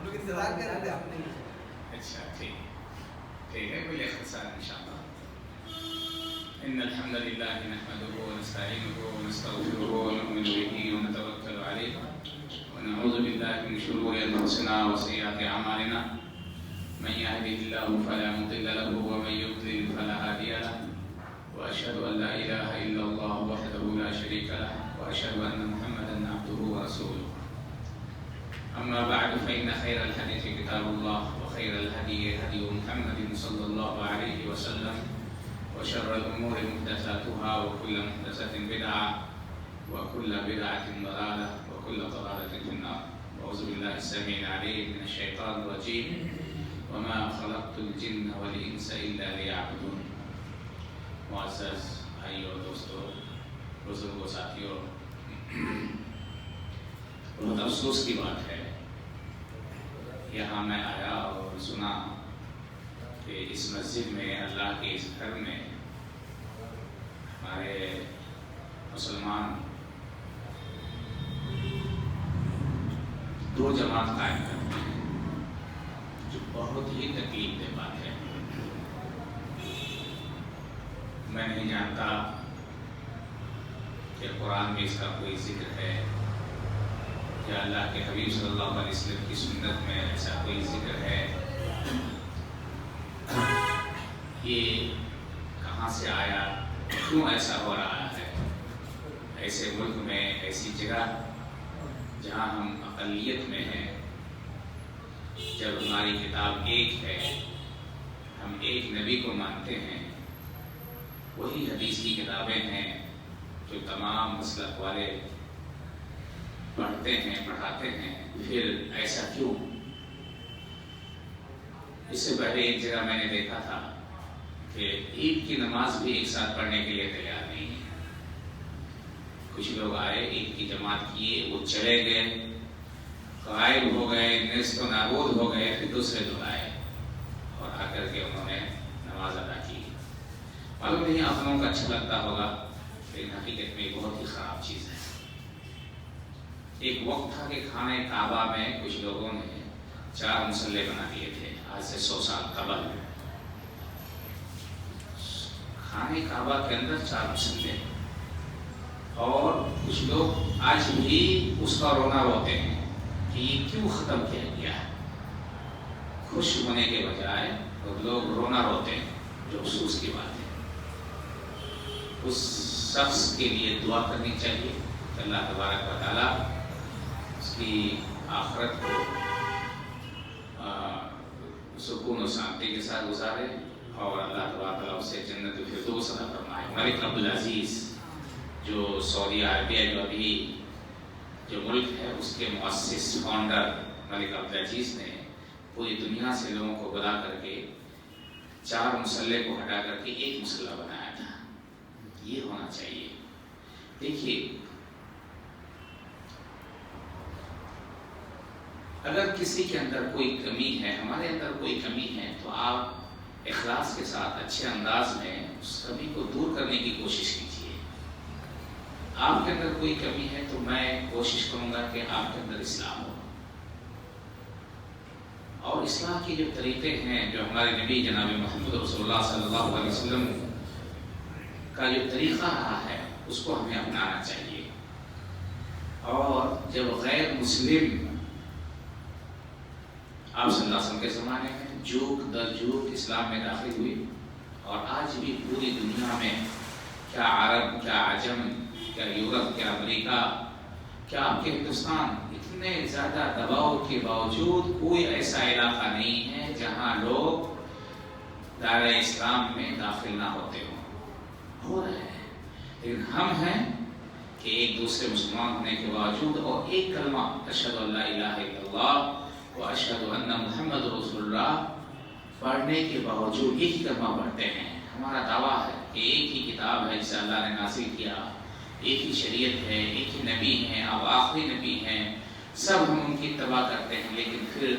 لوگ انتظار کر رہے تھے آپ نے. اچھا ٹھیک ہے کوئی اختصار انشاءاللہ. ان الحمد لله نحمده ونستعينه ونستغفره ونؤمن به ونتوكل عليه ونعوذ بالله من شرور انفسنا وسيئات اعمالنا من يهده الله فلا مضل له ومن يضلل فلا هادي له واشهد ان لا اله الا الله وحده لا شريك له واشهد ان محمدا عبده ورسوله. اما بعد فان خير الحديث كتاب الله وخير الهدي هدي محمد صلى الله عليه وسلم وشر الأمور محدثاتها وكل محدثة بدعة وكل بدعة ضلالة وكل ضلالة في النار. أعوذ بالله السميع العليم من الشيطان الرجيم وما خلقت الجن والإنس إلا ليعبدون. معزز بھائیو دوستو بزرگوں ساتھیو، بہت افسوس کی بات ہے، یہاں میں آیا اور سنا کہ اس مسجد میں اللہ کے اس گھر میں ہمارے مسلمان دو جماعت قائم کرتے ہیں، جو بہت ہی تکلیف دہ بات ہے. میں نہیں جانتا کہ قرآن میں اس کا کوئی ذکر ہے یا اللہ کے حبیب صلی اللہ علیہ وسلم کی سنت میں ایسا کوئی ذکر ہے. یہ کہاں سے آیا، کیوں ایسا ہو رہا ہے؟ ایسے ملک میں، ایسی جگہ جہاں ہم اقلیت میں ہیں، جب ہماری کتاب ایک ہے، ہم ایک نبی کو مانتے ہیں، وہی حدیث کی کتابیں ہیں جو تمام مسلک والے پڑھتے ہیں، پڑھاتے ہیں، پھر ایسا کیوں؟ اس سے پہلے ایک جگہ میں نے دیکھا تھا کہ عید کی نماز بھی ایک ساتھ پڑھنے کے لیے تیار نہیں ہے. کچھ لوگ آئے، عید کی جماعت کیے، وہ چلے گئے، غائب ہو گئے، نیست و نابود ہو گئے. پھر دوسرے لوگ آئے اور آ کر کے انہوں نے نماز ادا کی. معلوم نہیں آپ لوگوں کو اچھا لگتا ہوگا، لیکن حقیقت میں یہ بہت ہی خراب چیز ہے. ایک وقت تھا کہ خانہ کعبہ میں کچھ لوگوں نے 4 مصلے بنا دیے تھے، آج سے 100 سال قبل. خانہ کعبہ کے اندر 4 مصلے، اور کچھ لوگ آج بھی اس کا رونا روتے ہیں کہ یہ کیوں ختم کیا گیا ہے. خوش ہونے کے بجائے لوگ رونا روتے ہیں، جو افسوس کی بات ہے. اس شخص کے لیے دعا کرنی چاہیے کہ اللہ تبارک و تعالیٰ اس کی آخرت کو سکون و شانتی کے ساتھ گزارے، اور اللہ تبارک و تعالیٰ اسے جنت الفردوس عطا فرمائے. ملک عبدالعزیز جو سعودی عربیہ جو ابھی جو ملک ہے، اس کے مؤسس فاؤنڈر ملک عبدالعزیز نے پوری دنیا سے لوگوں کو بلا کر کے 4 مصلے کو ہٹا کر کے ایک مصلہ بنایا تھا. یہ ہونا چاہیے. دیکھیے، اگر کسی کے اندر کوئی کمی ہے، ہمارے اندر کوئی کمی ہے، تو آپ اخلاص کے ساتھ اچھے انداز میں اس کمی کو دور کرنے کی کوشش کیجیے. آپ کے اندر کوئی کمی ہے تو میں کوشش کروں گا کہ آپ کے اندر اصلاح ہو. اور اصلاح کے جو طریقے ہیں، جو ہمارے نبی جناب محمد رسول اللہ صلی اللہ علیہ وسلم کا جو طریقہ رہا ہے، اس کو ہمیں اپنانا چاہیے. اور جب غیر مسلم آپ صلی اللہ علیہ وسلم کے زمانے میں جوک در جوک اسلام میں داخل ہوئی، اور آج بھی پوری دنیا میں کیا عرب، کیا عجم، کیا یورپ، کیا امریکہ، کیا آپ کے ہندوستان، اتنے زیادہ دباؤ کے باوجود کوئی ایسا علاقہ نہیں ہے جہاں لوگ دائرہ اسلام میں داخل نہ ہوتے ہوں. ہو رہے ہیں، لیکن ہم ہیں کہ ایک دوسرے مسلمان ہونے کے باوجود اور ایک کلمہ اشہد ان لا الہ الا اللہ و اشہد ان محمد رسول اللہ پڑھنے کے باوجود ایک ہی کلمہ پڑھتے ہیں. ہمارا دعویٰ ہے کہ ایک ہی کتاب ہے جسے اللہ نے نازل کیا، ایک ہی شریعت ہے، ایک ہی نبی ہیں، اب آخری نبی ہیں، سب ہم ان کی اتباع کرتے ہیں. لیکن پھر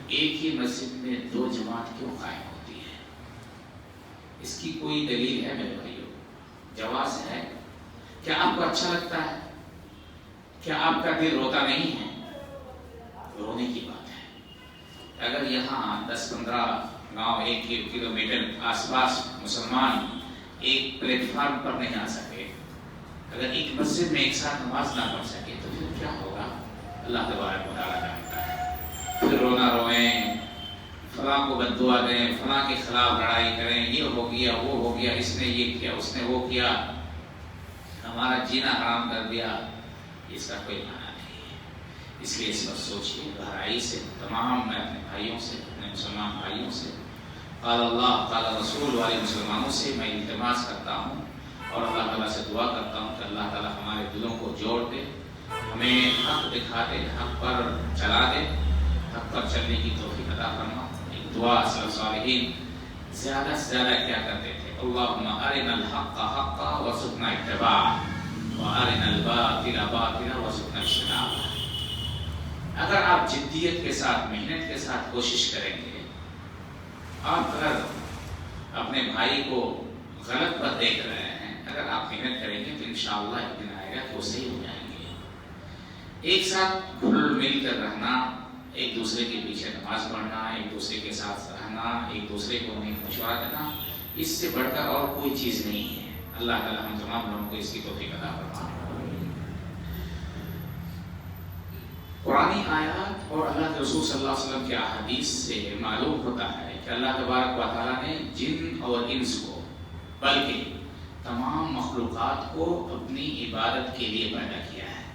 ایک ہی مسجد میں 2 جماعت کیوں قائم ہوتی ہے؟ اس کی کوئی دلیل ہے میرے بھائیو؟ جواز ہے؟ کیا آپ کو اچھا لگتا ہے؟ کیا آپ کا دل روتا نہیں ہے؟ رونے کی بات ہے. اگر یہاں 10-15 گاؤں 1 کلومیٹر آس پاس مسلمان ایک پلیٹ فارم پر نہیں آ سکے، اگر ایک مسجد میں ایک ساتھ نماز نہ پڑھ سکے تو پھر کیا ہوگا؟ اللہ تبارک و تعالیٰ جانتا ہے۔ پھر رونا روئیں، فلاں کو بد دعا دیں، فلاں کے خلاف لڑائی کریں، یہ ہو گیا وہ ہو گیا، اس نے یہ کیا اس نے وہ کیا، ہمارا جینا حرام کر دیا، اس کا کوئی معنی نہیں ہے۔ اس لیے اس پر سوچیے گہرائی سے، تمام میں اپنے بھائیوں سے، اپنے مسلمان بھائیوں سے، قال اللہ قال رسول والے مسلمانوں سے میں التماس کرتا ہوں اور اللہ تعالیٰ سے دعا کرتا ہوں کہ اللہ تعالیٰ ہمارے دلوں کو جوڑ دے، ہمیں حق دکھا دے، حق پر چلا دے، حق پر چلنے کی توفیق عطا فرما۔ ایک دعا سلف صالحین زیادہ سے زیادہ کیا کرتے تھے؟ اللہم ارنا الحق حقا وارزقنا اتباعہ وارنا الباطل باطلا وارزقنا اجتنابہ۔ اگر آپ جدیت کے ساتھ، محنت کے ساتھ کوشش کریں گے، آپ اگر اپنے بھائی کو غلط پر دیکھ رہے ہیں، اگر آپ محنت کریں گے تو انشاءاللہ ایک دن آئے گا کہ وہ صحیح ہو جائیں گے۔ ایک ساتھ گھل مل کر رہنا، ایک دوسرے کے پیچھے نماز پڑھنا، ایک دوسرے کے ساتھ رہنا، ایک دوسرے کو نیک مشورہ دینا، اس سے بڑھ کر اور کوئی چیز نہیں ہے۔ اللہ تعالیٰ ہم تمام لوگوں کو اس کی توفیق عطا فرمائے۔ قرآنی آیات اور اللہ کے رسول صلی اللہ علیہ وسلم کے احادیث سے معلوم ہوتا ہے کہ اللہ تبارک و تعالیٰ نے جن اور انس کو، بلکہ تمام مخلوقات کو اپنی عبادت کے لیے پیدا کیا ہے۔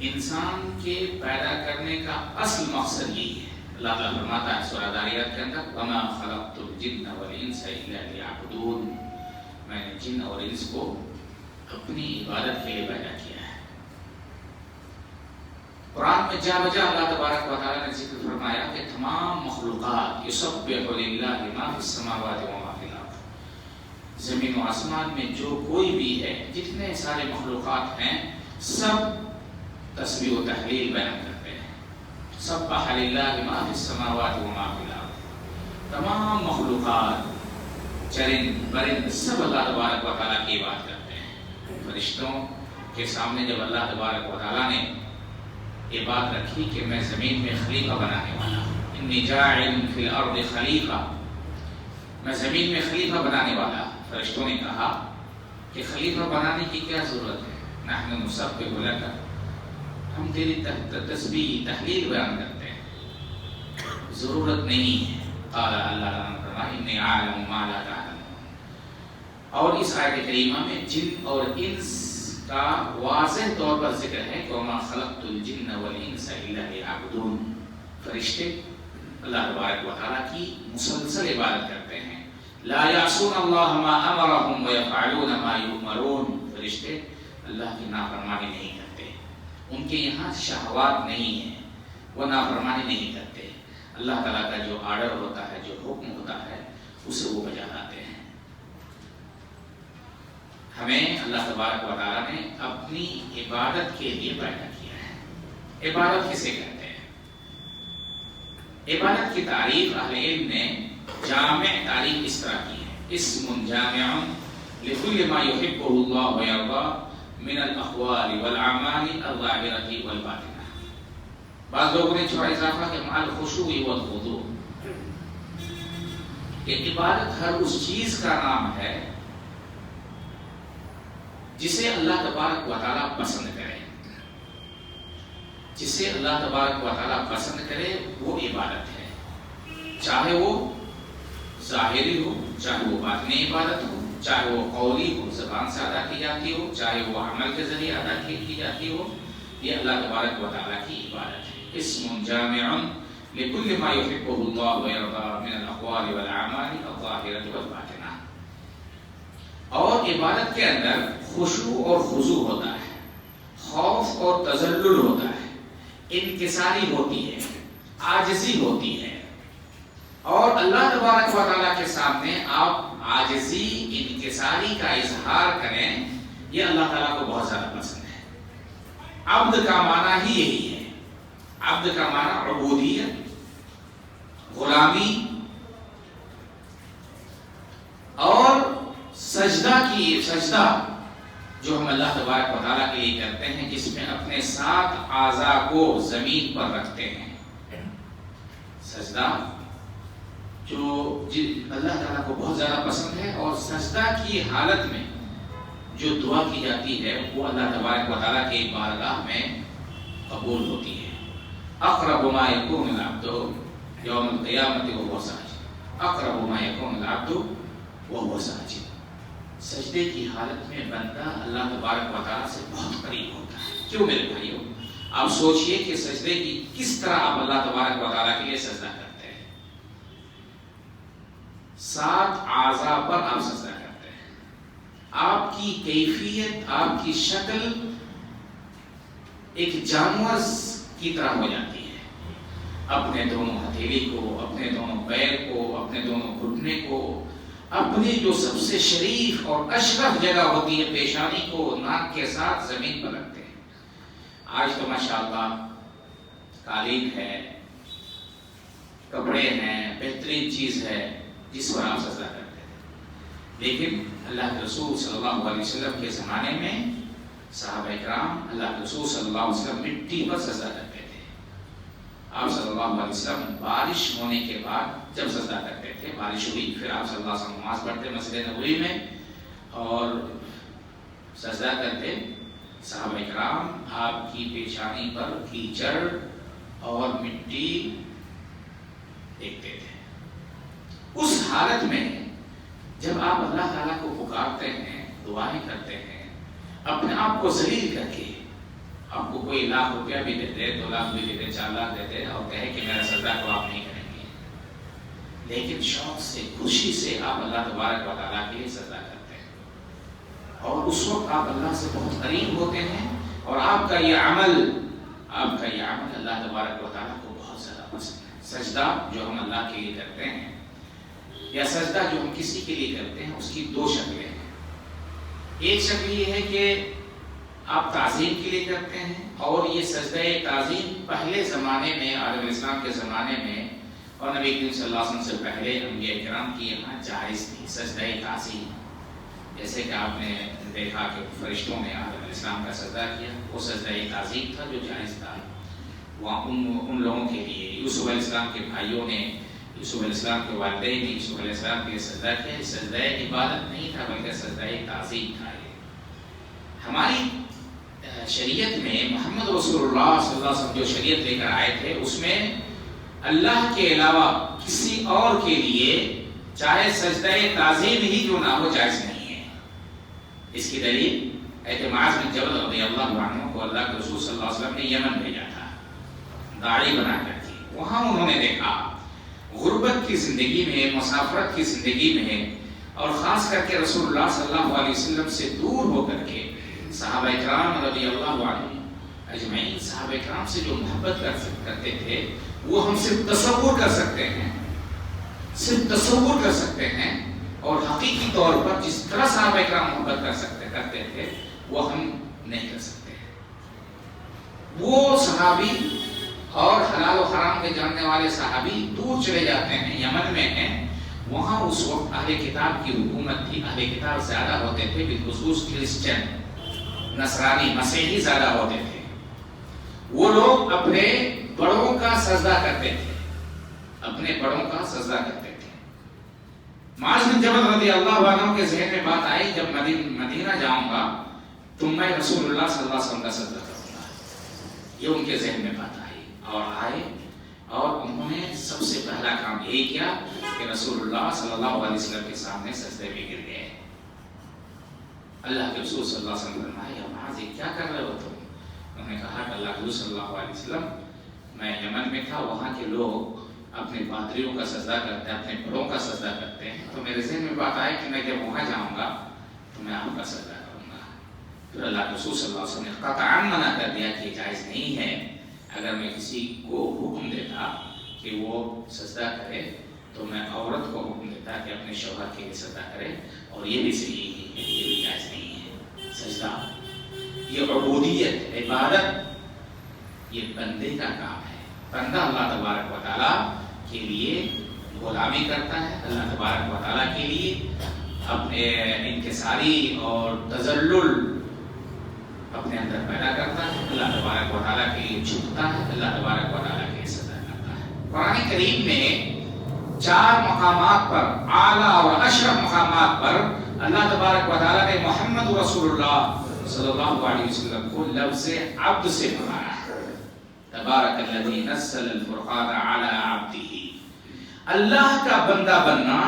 انسان کے پیدا کرنے کا اصل مقصد یہی ہے۔ اللہ تعالیٰ فرماتا ہے سورہ ذاریات کے اندر وَمَا خَلَقْتُ الْجِنَّ وَالْإِنسَ إِلَّا لِيَعْبُدُونِ، میں نے جن اور انس کو اپنی عبادت کے لیے پیدا کیا ہے۔ قرآن میں جا بجا اللہ تبارک و تعالیٰ نے ذکر فرمایا کہ تمام مخلوقات یسبح للہ ما فی السماوات و ما فی الارض، زمین و آسمان میں جو کوئی بھی ہے، جتنے سارے مخلوقات ہیں، سب تسبیح و تحلیل بیان کرتے ہیں۔ سبح للہ ما فی السماوات و ما فی الارض، تمام مخلوقات، چرند پرند، سب اللہ تبارک و تعالیٰ کی بات کرتے ہیں۔ فرشتوں کے سامنے جب اللہ تبارک و تعالیٰ نے یہ بات رکھی کہ میں زمین میں خلیفہ بنانے والا ہوں، انی جاعل فی الارض خلیفہ، میں زمین میں خلیفہ بنانے والا، فرشتوں نے کہا کہ خلیفہ بنانے کی کیا ضرورت ہے؟ نحن نسبح لک، ہم تیری تسبیح تحلیل بیان کرتے ہیں، ضرورت نہیں ہے۔ قال اللہ تعالیٰ نے فرمایا انی اعلم ما لا تعلمون۔ اور اس آیت کریمہ میں جن اور انس کا واضح طور پر ذکر ہے کہ وَمَا خَلَقْتُ الْجِنَّ وَالْإِنسَ إِلَّا لِيَعْبُدُونِ، فرشتے اللہ تبارک و تعالیٰ کی مسلسل عبادت کرتے ہیں۔ لا يعصون اللہ ما امرهم ويفعلون ما يؤمرون، فرشتے اللہ کی نافرمانی نہیں کرتے، ان کے یہاں شہوات نہیں ہیں، وہ نافرمانی نہیں کرتے، اللہ تعالیٰ کا جو آرڈر ہوتا ہے، جو حکم ہوتا ہے، اسے وہ بجا لاتے ہیں۔ ہمیں اللہ تبارک و تعالیٰ نے اپنی عبادت کے لیے پیدا کیا ہے۔ عبادت کسے کہتے ہیں؟ عبادت کی تعریف اہل علم نے جامع تعریف اس طرح کی ہے، اسم جامع لکل ما یحبہ اللہ ویرضاہ من الاقوال والاعمال الظاہرۃ والباطنہ۔ بعض لوگوں نے چھوڑا اضافہ کہ مع الخشوع والخضوع، کہ عبادت ہر اس چیز کا نام ہے جسے اللہ تبارک و تعالیٰ پسند کرے، جسے اللہ تبارک و تعالیٰ پسند کرے وہ عبادت ہے، چاہے وہ ظاہری ہو، چاہے وہ باطنی عبادت ہو، چاہے وہ قولی ہو، زبان سے ادا کی جاتی ہو، چاہے وہ عمل کے ذریعے ادا کی جاتی ہو، یہ اللہ تبارک و تعالیٰ کی عبادت ہے۔ اسم جامع لکل ما یحبہ اللہ ویرضاہ من الاقوال والاعمال الظاہرۃ والباطنہ۔ اور عبادت کے اندر خشوع اور خضوع ہوتا ہے، خوف اور تذلل ہوتا ہے، انکساری ہوتی ہے، عاجزی ہوتی ہے، اور اللہ تبارک و تعالیٰ کے سامنے آپ عاجزی انکساری کا اظہار کریں، یہ اللہ تعالیٰ کو بہت زیادہ پسند ہے۔ عبد کا معنی ہی یہی ہے، عبد کا معنی عبودیت، غلامی اور سجدہ جو ہم اللہ تبارک و تعالیٰ کے لیے کرتے ہیں، جس میں اپنے 7 اعضاء کو زمین پر رکھتے ہیں، سجدہ جو اللہ تعالیٰ کو بہت زیادہ پسند ہے، اور سجدہ کی حالت میں جو دعا کی جاتی ہے وہ اللہ تبارک و تعالیٰ کی بارگاہ میں قبول ہوتی ہے۔ اقرب ما یکون العبد یوم القیامۃ وهو ساجد، اقرب ما یکون العبد وهو ساجد۔ سجدے کی حالت میں بندہ اللہ تبارک و تعالیٰ سے بہت قریب ہوتا ہے۔ کیوں میرے بھائیوں؟ آپ سوچئے کہ سجدے کی کس طرح آپ اللہ تبارک و تعالیٰ کے لیے سجدہ کرتے ہیں۔ 7 اعضاء پر آپ سجدہ کرتے ہیں، آپ کی کیفیت، آپ کی شکل ایک جانور کی طرح ہو جاتی ہے۔ اپنے دونوں ہتھیلی کو، اپنے دونوں پیر کو، اپنے دونوں گھٹنے کو، اپنی جو سب سے شریف اور اشرف جگہ ہوتی ہے پیشانی کو ناک کے ساتھ زمین پر رکھتے ہیں۔ آج تو ماشاءاللہ قالین ہے، کپڑے ہیں، بہترین چیز ہے جس پر آپ سجدہ کرتے ہیں، لیکن اللہ کے رسول صلی اللہ علیہ وسلم کے زمانے میں صحابہ کرام اللہ کے رسول صلی اللہ علیہ وسلم مٹی پر سجدہ کرتے تھے۔ آپ صلی اللہ علیہ وسلم بارش ہونے کے بعد جب سجدہ کرتے تھے، بارش ہوئی، پھر آپ صلی اللہ علیہ وسلم نماز پڑھتے مسجد نبوی میں اور سجدہ کرتے، صحابہ کرام آپ کی پیشانی پر کیچڑ اور مٹی دیکھتے تھے۔ اس حالت میں جب آپ اللہ تعالیٰ کو پکارتے ہیں، دعائیں کرتے ہیں، اپنے آپ کو ذلیل کر کے، آپ کو کوئی 1 لاکھ روپیہ بھی دیتے، 2 لاکھ بھی دیتے، 4 لاکھ دیتے اور کہے کہ میرا سجدہ کو آپ نہیں کریں گے، لیکن شوق سے، خوشی سے آپ اللہ تبارک و تعالیٰ کے لیے سجدہ کرتے ہیں، اور اس وقت آپ اللہ سے بہت قریب ہوتے ہیں، اور آپ کا یہ عمل اللہ تبارک و تعالیٰ کو بہت زیادہ پسند ہے۔ سجدہ جو ہم اللہ کے لیے کرتے ہیں یا سجدہ جو ہم کسی کے لیے کرتے ہیں، اس کی 2 شکلیں ہیں۔ ایک شکل یہ ہے کہ آپ تعظیم کے لیے کرتے ہیں، اور یہ سجدہ تعظیم پہلے زمانے میں، عالم اسلام کے زمانے میں اور نبی کریم صلی اللہ علیہ وسلم سے پہلے انبیاء کرام کی یہاں جائز تھی سجدہ تعظیم۔ جیسے کہ آپ نے دیکھا کہ فرشتوں نے عالم اسلام کا سجدہ کیا، وہ سجدہ تعظیم تھا جو جائز تھا۔ وہاں ان لوگوں کے لیے یوسف علیہ السلام کے بھائیوں نے، یوسف علیہ السلام کے والدین نے یوسف علیہ السلام کے لیے سجدہ کیا۔ سجدہ عبادت نہیں تھا بلکہ سجدہ تعظیم تھا۔ ہماری شریعت میں محمد رسول اللہ صلی اللہ علیہ وسلم جو شریعت لے کر آئے تھے، اس میں اللہ کے علاوہ کسی اور کے لیے چاہے سجدہ تعظیم ہی کیوں نہ ہو جائز نہیں ہے۔ اس کی دلیل معاذ بن جبل رضی اللہ عنہ کو اللہ کے رسول صلی اللہ علیہ وسلم نے یمن بھیجا تھا داڑھی بنا کر کے۔ وہاں انہوں نے دیکھا غربت کی زندگی میں، مسافرت کی زندگی میں، اور خاص کر کے رسول اللہ صلی اللہ علیہ وسلم سے دور ہو کر کے صحابہ کرام رضی اللہ عنہ اجمعین صحابہ کرام سے جو محبت کرتے تھے، وہ ہم صرف تصور کر سکتے ہیں، صرف تصور کر سکتے ہیں، اور حقیقی طور پر جس طرح صحابہ کرام محبت کرتے تھے وہ ہم نہیں کر سکتے۔ وہ صحابی اور حلال و حرام کے جاننے والے صحابی دور چلے جاتے ہیں، یمن میں ہیں، وہاں اس وقت اہل کتاب کی حکومت تھی، اہل کتاب زیادہ ہوتے تھے، بالخصوص کرسچن، نصرانی، مسیحی زیادہ ہوتے تھے۔ وہ لوگ اپنے بڑوں کا سجدہ کرتے تھے، اپنے بڑوں کا سجدہ کرتے تھے۔ معاذ بن جبل رضی اللہ عنہ کے ذہن میں بات آئی، جب مدینہ جاؤں گا تو میں رسول اللہ صلی اللہ علیہ وسلم کا سجدہ کروں گا، یہ ان کے ذہن میں بات آئی، اور آئے اور انہوں نے سب سے پہلا کام یہی کیا کہ رسول اللہ صلی اللہ علیہ وسلم کے سامنے سجدے میں گر گئے۔ اللہ کے رسول صلی اللہ علیہ وسلم نے فرمایا، یا معاذ کیا کر رہے ہو تم؟ انہوں نے کہا کہ اللہ کے رسول صلی اللہ علیہ وسلم، میں یمن میں تھا، وہاں کے لوگ اپنے پادریوں کا سجدہ کرتے ہیں، اپنے بڑوں کا سجدہ کرتے ہیں، تو میرے ذہن میں بات آئی کہ میں جب وہاں جاؤں گا تو میں آپ کا سجدہ کروں گا۔ پھر اللہ کے رسول صلی اللہ علیہ وسلم نے قطعاً منع کر دیا کہ جائز نہیں ہے۔ اگر میں کسی کو حکم دیتا کہ وہ سجدہ کرے تو میں عورت کو حکم دیتا کہ اپنے شوہر کے لیے سجدہ کرے، اور یہ بھی صحیح نہیں ہے، یہ بھی جائز نہیں ہے۔ سجدہ یہ عبودیت، عبادت، یہ بندے کا کام ہے۔ بندہ اللہ تبارک و تعالیٰ کے لیے غلامی کرتا ہے، اللہ تبارک و تعالیٰ کے لیے اپنے انکساری اور تذلل اپنے اندر پیدا کرتا ہے، اللہ تبارک و تعالیٰ کے لیے جھکتا ہے، اللہ تبارک و تعالیٰ کے لیے سجدہ کرتا ہے۔ قرآن کریم میں 4 مقامات پر، اعلیٰ اور اشرف مقامات پر اللہ تبارک و تعالیٰ نے محمد رسول اللہ صلی اللہ علیہ وسلم کو لفظ عبد سے پکارا ہے۔ تبارک الذی نزل الفرقان علی عبدہ، اللہ کا بندہ بننا،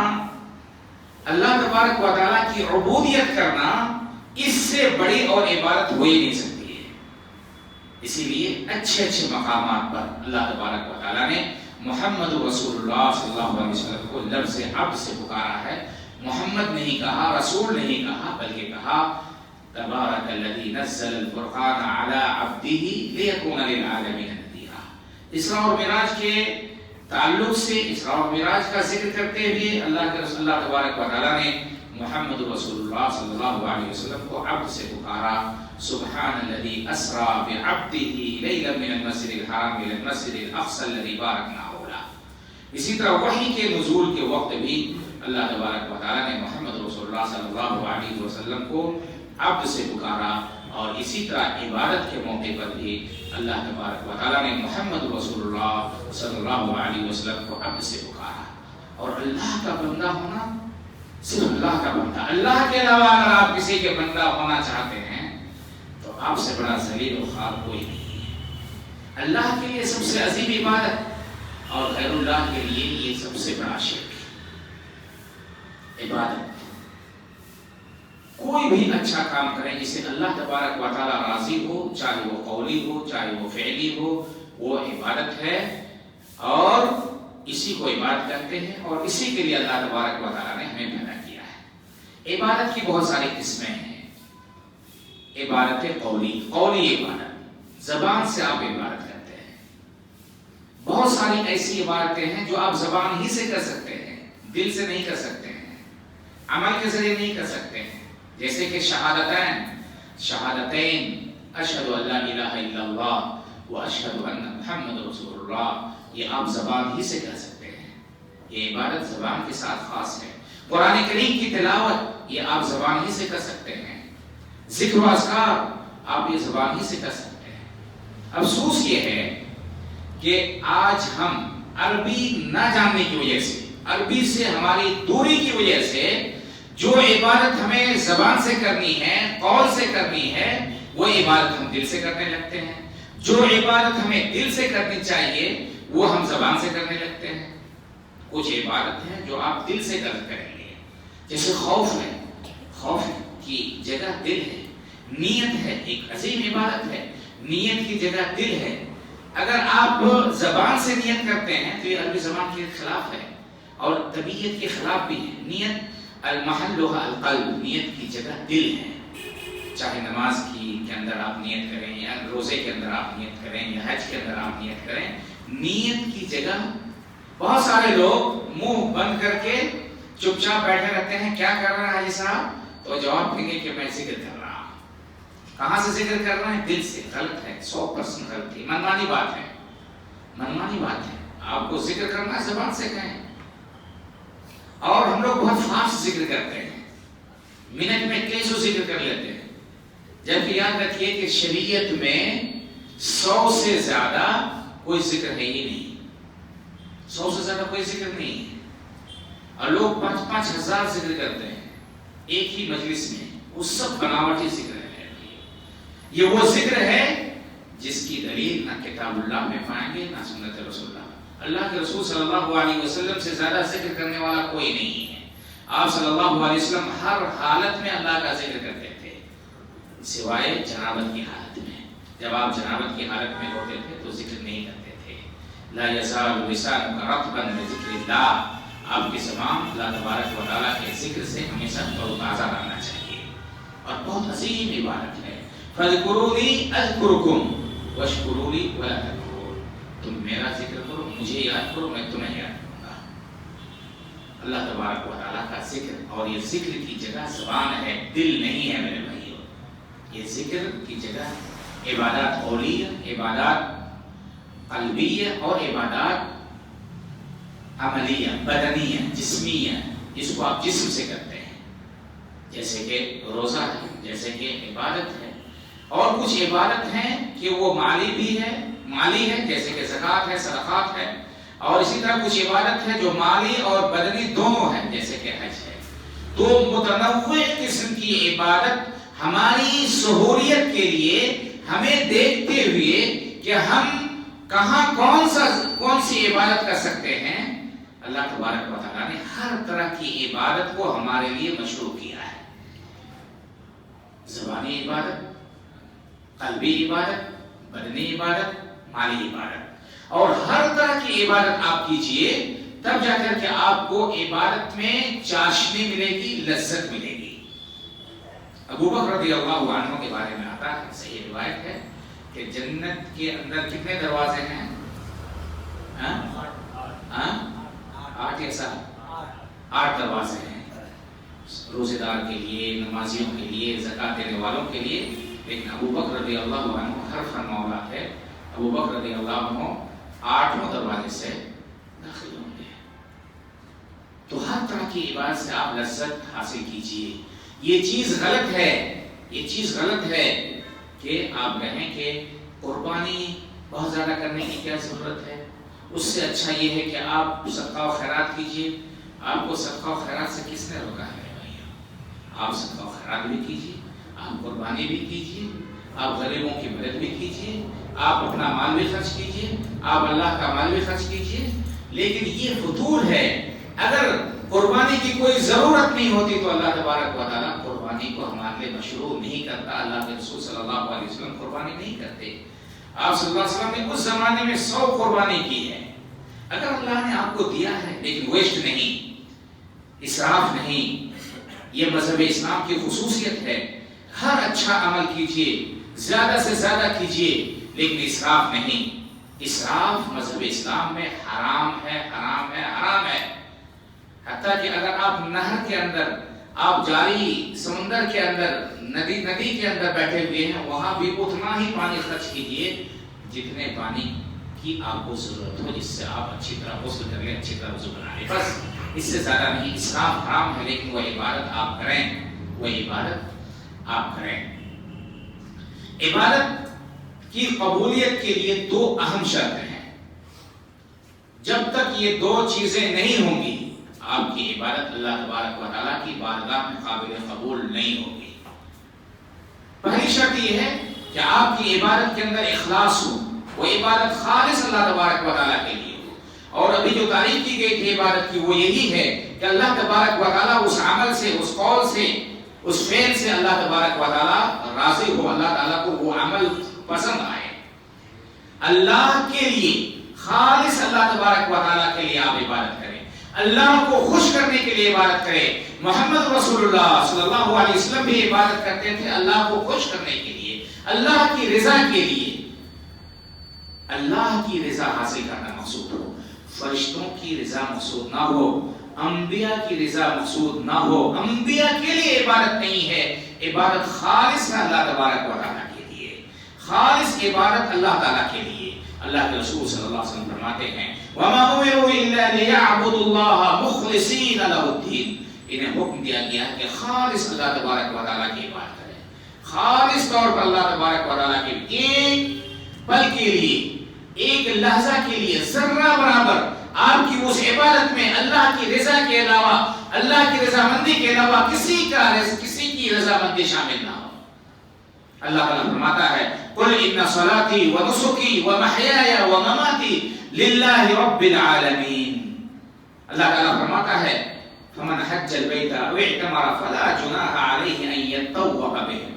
اللہ تبارک و تعالیٰ کی عبودیت کرنا، اس سے بڑی اور عبادت ہو ہی نہیں سکتی ہے۔ اسی لیے اچھے اچھے مقامات پر اللہ تبارک و تعالیٰ نے محمد رسول اللہ صلی اللہ علیہ وسلم کو لفظ عبد سے پکارا ہے۔ محمد نہیں کہا، رسول نہیں کہا، بلکہ کہا تبارک الذی نزل الفرقان علی عبدہ لیکون للعالمین نذیرا۔ اسراء اور معراج کے تعلق سے، اسراء اور معراج کا ذکر کرتے ہوئے اللہ کے رسول اللہ تبارک و تعالیٰ نے محمد رسول اللہ صلی اللہ علیہ وسلم کو عبد سے پکارا۔ سبحان الذی اسریٰ بعبدہ لیلا من المسجد الحرام الی المسجد الاقصی الذی بارکنا حولہ۔ اسی طرح وحی کے نزول کے وقت بھی اللہ تبارک و تعالیٰ نے محمد رسول اللہ صلی اللہ علیہ وسلم کو عبد سے پکارا، اور اسی طرح عبادت کے موقع پر بھی اللہ تبارک و تعالیٰ نے محمد رسول اللہ صلی اللہ علیہ وسلم کو عبد سے پکارا۔ اور اللہ کا بندہ ہونا، صرف اللہ کا بندہ، اللہ کے علاوہ اگر آپ کسی کے بندہ ہونا چاہتے ہیں تو آپ سے بڑا ذلیل و خوار کوئی نہیں ہے۔ اللہ کے لیے سب سے عظیم عبادت، اور غیر اللہ کے لیے یہ سب سے بڑا شرک عبادت۔ کوئی بھی اچھا کام کریں جس سے اللہ تبارک و تعالیٰ راضی ہو، چاہے وہ قولی ہو چاہے وہ فعلی ہو، وہ عبادت ہے، اور اسی کو عبادت کرتے ہیں، اور اسی کے لیے اللہ تبارک و تعالیٰ نے ہمیں پیدا کیا ہے۔ عبادت کی بہت ساری قسمیں ہیں۔ عبادت قولی عبادت، زبان سے آپ عبادت کرتے ہیں۔ بہت ساری ایسی عبادتیں ہیں جو آپ زبان ہی سے کر سکتے ہیں، دل سے نہیں کر سکتے ہیں، عمل کے ذریعے نہیں کر سکتے ہیں، جیسے کہ شہادتین اشہد ان لا الہ الا اللہ و اشہد ان محمد رسول اللہ، یہ آپ زبان ہی سے کر سکتے ہیں۔ یہ عبادت زبان کے ساتھ خاص ہے۔ قرآن کریم کی تلاوت یہ آپ زبان ہی سے کر سکتے ہیں۔ ذکر و اذکار آپ یہ زبان ہی سے کر سکتے ہیں۔ افسوس یہ ہے کہ آج ہم عربی نہ جاننے کی وجہ سے، عربی سے ہماری دوری کی وجہ سے، جو عبادت ہمیں زبان سے کرنی ہے، قول سے کرنی ہے، وہ عبادت ہم دل سے کرنے لگتے ہیں۔ جو عبادت ہمیں دل سے کرنی چاہیے وہ ہم زبان سے کرنے لگتے ہیں۔ کچھ عبادت ہیں جو آپ دل سے کریں گے، جیسے خوف ہے، خوف کی جگہ دل ہے، نیت ہے، ایک عظیم عبادت ہے، نیت کی جگہ دل ہے۔ اگر آپ زبان سے نیت کرتے ہیں تو یہ عربی زبان کے خلاف ہے اور طبیعت کے خلاف بھی ہے۔ نیت المحلها القلب، نیت کی جگہ دل ہے۔ چاہے نماز کے اندر آپ نیت کریں، یا روزے کے اندر آپ نیت کریں، یا حج کے اندر آپ نیت کریں، نیت کی جگہ بہت سارے لوگ منہ بند کر کے چپ چاپ بیٹھے رہتے ہیں۔ کیا کر رہا ہے حاجی صاحب؟ تو جواب دیں گے کہ میں ذکر کر رہا ہوں۔ کہاں سے ذکر کر رہے ہیں؟ دل سے۔ غلط ہے، 100% غلط ہے، منمانی بات ہے، منمانی بات ہے۔ آپ کو ذکر کرنا ہے زبان سے کہیں۔ اور ہم لوگ بہت فاسٹ ذکر کرتے ہیں، منٹ میں 300 ذکر کر لیتے ہیں، جبکہ یاد رکھیے کہ شریعت میں 100 سے زیادہ کوئی ذکر ہے ہی نہیں، 100 سے زیادہ کوئی ذکر نہیں ہے۔ اور لوگ 5-5 ہزار ذکر کرتے ہیں ایک ہی مجلس میں، وہ سب بناوٹی ذکر ہے۔ یہ وہ ذکر ہے جس کی دلیل نہ کتاب اللہ میں پائیں گے نہ سنت رسول اللہ۔ اللہ کے رسول صلی اللہ علیہ وسلم سے زیادہ ذکر کرنے والا کوئی نہیں ہے۔ آپ صلی اللہ علیہ وسلم ہر حالت میں اللہ کا ذکر کرتے تھے، سوائے جنابت کی حالت میں۔ جب آپ جنابت کی حالت میں ہوتے تھے تو ذکر نہیں کرتے تھے۔ لا یزال لسانک رطبا بذکر اللہ، آپ کی زبان اللہ تبارک و تعالیٰ کے ذکر سے ہمیشہ تازہ رہنا چاہیے، اور بہت عظیم عبادت ہے۔ فاذکرونی اذکرکم واشکرونی ولا تکفرون، تم میرا ذکر کرو، مجھے یاد کرو، میں تمہیں یاد کروں گا۔ اللہ تبارک و تعالیٰ کا ذکر، اور یہ ذکر کی جگہ زبان ہے، دل نہیں ہے میرے بھائیو۔ یہ ذکر کی جگہ عبادات قولیہ، عبادات قلبیہ، اور عبادات عملیہ، بدنیہ، جسمیہ، جس کو آپ جسم سے کرتے ہیں، جیسے کہ روزہ ہے، جیسے کہ عبادت ہے۔ اور کچھ عبادت ہیں کہ وہ مالی بھی ہے، مالی ہے، جیسے کہ زکوٰۃ ہے، صدقات ہے، اور اسی طرح کچھ عبادت ہے جو مالی اور بدنی دونوں ہے، جیسے کہ حج ہے۔ تو متنوع قسم کی عبادت ہماری سہولیت کے لیے ہمیں دیکھتے ہوئے کہ ہم کہاں کون سی عبادت کر سکتے ہیں، اللہ تبارک و تعالیٰ نے ہر طرح کی عبادت کو ہمارے لیے مشروع کیا ہے۔ زبانی عبادت، قلبی عبادت، بدنی عبادت، مالی عبادت، اور ہر طرح کی عبادت آپ کیجئے، تب جا کر کے آپ کو عبادت میں چاشنی ملے گی، لذت ملے گی۔ ابو بکر رضی اللہ عنہ کے بارے میں آتا ہے، صحیح روایت ہے کہ جنت کے اندر کتنے دروازے ہیں؟ 8 یا 7؟ 8 دروازے ہیں، روزے دار کے لیے، نمازیوں کے لیے، زکات دینے والوں کے لیے، لیکن ابو بکر رضی اللہ عنہ ہر فرما اولاد ہے، ابو بکر رضی اللہ عنہ 8 دروازے سے داخل ہوں گے۔ تو ہر طرح کی عبادت سے آپ لذت حاصل کیجئے۔ یہ چیز غلط ہے، یہ چیز غلط ہے کہ آپ کہیں کہ قربانی بہت زیادہ کرنے کی کیا ضرورت ہے، اس سے اچھا یہ ہے کہ آپ صدقہ و خیرات کیجئے۔ آپ کو صدقہ و خیرات سے کس نے روکا ہے بھائی؟ آپ صدقہ و خیرات بھی کیجئے، آپ قربانی بھی کیجئے، آپ غریبوں کی مدد بھی کیجئے، آپ اپنا مال بھی خرچ کیجئے، آپ اللہ کا مال بھی خرچ کیجئے، لیکن یہ فضول ہے۔ اگر قربانی کی کوئی ضرورت نہیں ہوتی تو اللہ تبارک و تعالیٰ قربانی کو ہمارے لیے مشروع نہیں کرتا۔ اللہ کے رسول صلی اللہ علیہ وسلم قربانی نہیں کرتے۔ آپ صلی اللہ علیہ وسلم نے اس زمانے میں 100 قربانی کی ہے۔ اگر اللہ نے آپ کو دیا ہے، لیکن ویسٹ نہیں، اسراف نہیں، یہ مذہب اسلام کی خصوصیت ہے۔ ہر اچھا عمل کیجئے، زیادہ سے زیادہ کیجئے، لیکن اسراف نہیں۔ اسراف مذہب اسلام میں حرام ہے، حرام ہے، حرام ہے۔ حتیٰ کہ اگر آپ نہر کے اندر، آپ جاری سمندر کے اندر، ندی کے اندر بیٹھے ہوئے ہیں، وہاں بھی اتنا ہی پانی خرچ کیجئے جتنے پانی کی آپ کو ضرورت ہو، جس سے آپ اچھی طرح غسل کر لیں، اچھی طرح وضو بنا لیں، بس اس سے زیادہ نہیں۔ اسراف حرام ہے، لیکن وہ عبادت آپ کریں، وہ عبادت آپ کریں۔ عبادت کی قبولیت کے لیے 2 اہم شرطیں ہیں۔ جب تک یہ 2 چیزیں نہیں ہوں گی، آپ کی عبادت اللہ تبارک و تعالیٰ کی بارگاہ میں قابل قبول نہیں ہوگی۔ پہلی شرط یہ ہے کہ آپ کی عبادت کے اندر اخلاص ہو، وہ عبادت خالص اللہ تبارک و تعالیٰ کے لیے ہو۔ اور ابھی جو تعریف کی گئی تھی عبادت کی، وہ یہی ہے کہ اللہ تبارک و تعالیٰ اس عمل سے، اس قول سے، اس فعل سے اللہ تبارک و تعالیٰ راضی ہو، اللہ تعالیٰ کو وہ عمل پسند آئے۔ اللہ کے لیے، خالص اللہ تبارک و تعالیٰ کے لیے آپ عبادت کریں، اللہ کو خوش کرنے کے لیے عبادت کریں۔ محمد رسول اللہ صلی اللہ علیہ وسلم بھی عبادت کرتے تھے اللہ کو خوش کرنے کے لیے، اللہ کی رضا کے لیے۔ اللہ کی رضا حاصل کرنا مقصود ہو، فرشتوں کی رضا مقصود نہ ہو، انبیاء کی رضا مقصود نہ ہو۔ انبیاء کے لیے عبادت نہیں ہے، عبادت خالص ہے اللہ تبارک و تعالیٰ کے لیے، خالص عبادت اللہ تعالیٰ کے لیے۔ اللہ کے رسول صلی اللہ علیہ وسلم فرماتے ہیں وَمَا أُمِرُوا إِلَّا لِيَعْبُدُوا اللَّهَ مُخْلِصِينَ لَهُ الدِّينَ۔ انہیں حکم دیا گیا ہے کہ خالص اللہ تبارک و تعالیٰ کی عبادت کریں، خالص طور پر اللہ تبارک و تعالیٰ کی ایک پل کے لیے، ایک لحظہ کے لیے، ذرہ برابر آپ کی اس عبادت میں اللہ کی رضا کے علاوہ، اللہ کی رضامندی کے علاوہ کسی کی رضامندی شامل نہ ہو۔ اللہ تعالیٰ فرماتا ہے قُلْ إِنَّ صَلَاتِي وَنُسُكِي وَمَحْيَايَ وَمَمَاتِي لِلَّهِ رَبِّ الْعَالَمِينَ۔ اللہ تعالیٰ فرماتا ہے فَمَنْ حَجَّ الْبَيْتَ أَوِ اعْتَمَرَ فَلَا جُنَاحَ عَلَيْهِ أَن يَطَّوَّفَ بِهِمَا۔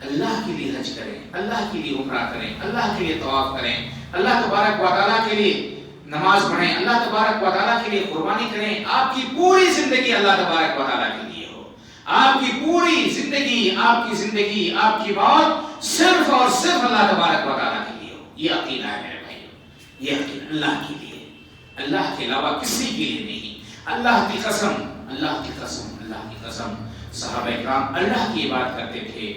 اللہ کے لیے حج کریں، اللہ کے لیے عمرہ کریں، اللہ کے لیے طواف کریں، اللہ تبارک و تعالیٰ کے لیے نماز پڑھیں، اللہ تبارک و تعالیٰ کے لیے قربانی کریں۔ آپ کی پوری زندگی اللہ تبارک و تعالیٰ کے لیے ہو، آپ کی پوری زندگی، آپ کی بات صرف اور صرف اللہ تبارک و تعالیٰ کے لیے ہو۔ یہ عقیدہ ہے میرے بھائیو، یہ عقیدہ اللہ کے لیے، اللہ کے علاوہ کسی کے لیے نہیں۔ اللہ کی قسم، اللہ کی قسم، اللہ کی قسم، صحابہ کرام اللہ کی عبادت کرتے تھے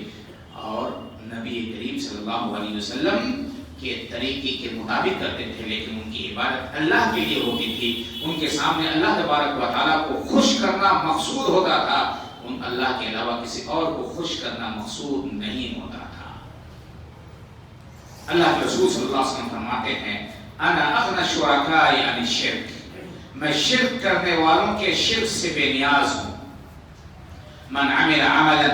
اور نبی کریم صلی اللہ علیہ وسلم کے طریقے کے مطابق کرتے تھے، لیکن ان کی عبادت اللہ کے لیے ہوتی تھی۔ ان کے سامنے اللہ تبارک و تعالیٰ کو خوش کرنا مقصود ہوتا تھا، ان اللہ کے علاوہ کسی اور کو خوش کرنا مقصود نہیں ہوتا تھا۔ اللہ کے رسول صلی اللہ علیہ وسلم فرماتے ہیں انا اغنى الشركاء عن الشرك، میں شرک کرنے والوں کے شرک سے بے نیاز ہوں. من عمل عملا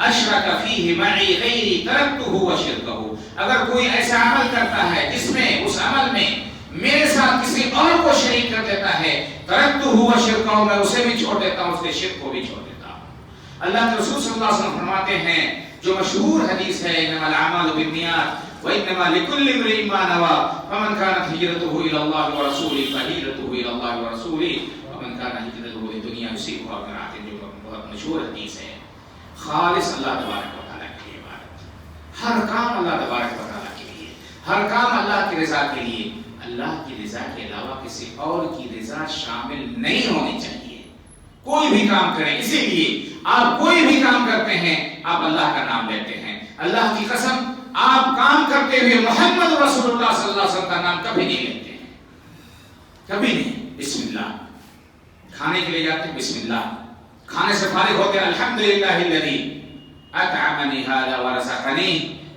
اشرک فیہ معی غیری ترکتہ وشرکہ، اگر کوئی ایسا عمل کرتا ہے جس میں اس عمل میں میرے ساتھ کسی اور کو شریک کر دیتا ہے، ترکتہ وشرکہ، میں اسے بھی چھوڑ دیتا ہوں، اس کے شرک کو بھی چھوڑ دیتا ہوں. اللہ کے رسول صلی اللہ علیہ وسلم فرماتے ہیں جو مشہور حدیث ہے، انما الاعمال بالنیات وانما لكل امرئ ما نوى فمن كانت هجرته الى الله ورسوله فهجرته الى الله ورسوله ومن كانت هجرته لدنيا يصيبها او امرأة، جو بہت مشہور حدیث ہے. خالص اللہ تبارک و تعالیٰ کے لیے عبادت، ہر کام اللہ تبارک و تعالیٰ کے لیے، ہر کام اللہ کی رضا کے لیے. اللہ کی رضا کے علاوہ کسی اور کی رضا شامل نہیں ہونی چاہیے. کوئی بھی کام کریں، اسی لیے آپ کوئی بھی کام کرتے ہیں آپ اللہ کا نام لیتے ہیں. اللہ کی قسم آپ کام کرتے ہوئے محمد رسول اللہ صلی اللہ علیہ وسلم کا نام کبھی نہیں لیتے ہیں، کبھی نہیں. بسم اللہ، کھانے کے لیے جاتے ہیں بسم اللہ، کھانے سے فارغ ہوتے ہیں الحمدللہ الذی اطعمنی ھذا ورزقنی